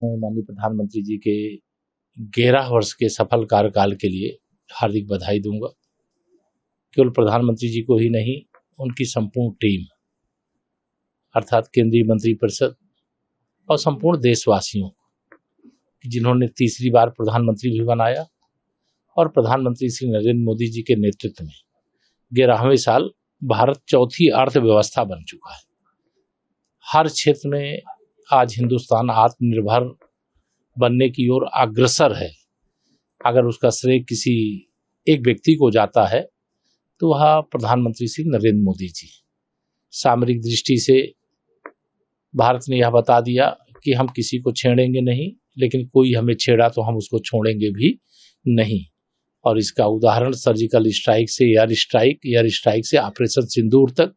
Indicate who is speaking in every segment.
Speaker 1: मैं माननीय प्रधानमंत्री जी के 11 वर्ष के सफल कार्यकाल के लिए हार्दिक बधाई दूंगा। केवल प्रधानमंत्री जी को ही नहीं, उनकी संपूर्ण टीम अर्थात केंद्रीय मंत्रिपरिषद और संपूर्ण देशवासियों जिन्होंने तीसरी बार प्रधानमंत्री भी बनाया और प्रधानमंत्री श्री नरेंद्र मोदी जी के नेतृत्व में 11वें साल भारत चौथी अर्थव्यवस्था बन चुका है। हर क्षेत्र में आज हिंदुस्तान आत्मनिर्भर बनने की ओर अग्रसर है। अगर उसका श्रेय किसी एक व्यक्ति को जाता है तो वह प्रधानमंत्री श्री नरेंद्र मोदी जी। सामरिक दृष्टि से भारत ने यह बता दिया कि हम किसी को छेड़ेंगे नहीं, लेकिन कोई हमें छेड़ा तो हम उसको छोड़ेंगे भी नहीं। और इसका उदाहरण सर्जिकल स्ट्राइक से एयर स्ट्राइक से ऑपरेशन सिंदूर तक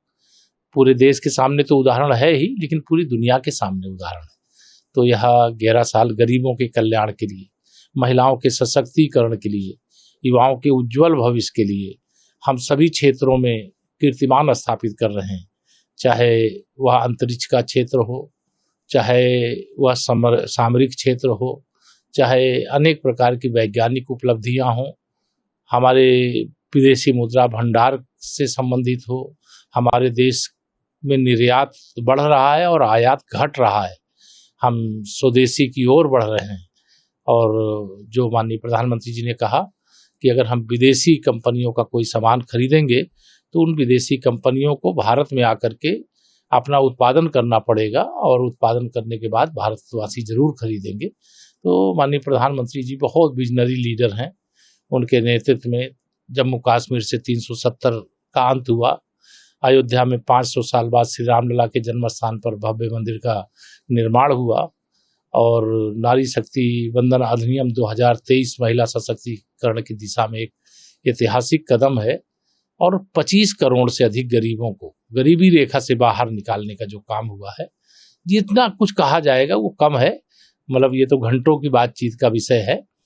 Speaker 1: पूरे देश के सामने तो उदाहरण है ही, लेकिन पूरी दुनिया के सामने उदाहरण है। तो यह 11 साल गरीबों के कल्याण के लिए, महिलाओं के सशक्तिकरण के लिए, युवाओं के उज्जवल भविष्य के लिए हम सभी क्षेत्रों में कीर्तिमान स्थापित कर रहे हैं। चाहे वह अंतरिक्ष का क्षेत्र हो, चाहे वह सामरिक क्षेत्र हो, चाहे अनेक प्रकार की वैज्ञानिक उपलब्धियां हों, हमारे विदेशी मुद्रा भंडार से संबंधित हो, हमारे देश में निर्यात बढ़ रहा है और आयात घट रहा है। हम स्वदेशी की ओर बढ़ रहे हैं। और जो माननीय प्रधानमंत्री जी ने कहा कि अगर हम विदेशी कंपनियों का कोई सामान खरीदेंगे तो उन विदेशी कंपनियों को भारत में आकर के अपना उत्पादन करना पड़ेगा और उत्पादन करने के बाद भारतवासी जरूर खरीदेंगे। तो माननीय प्रधानमंत्री जी बहुत विजनरी लीडर हैं। उनके नेतृत्व में जम्मू कश्मीर से 370 का अंत हुआ। अयोध्या में 500 साल बाद श्री रामलला के जन्म स्थान पर भव्य मंदिर का निर्माण हुआ और नारी शक्ति वंदन अधिनियम 2023 महिला सशक्तिकरण की दिशा में एक ऐतिहासिक कदम है और 25 करोड़ से अधिक गरीबों को गरीबी रेखा से बाहर निकालने का जो काम हुआ है, जितना कुछ कहा जाएगा वो कम है। मतलब ये तो घंटों की बातचीत का विषय है।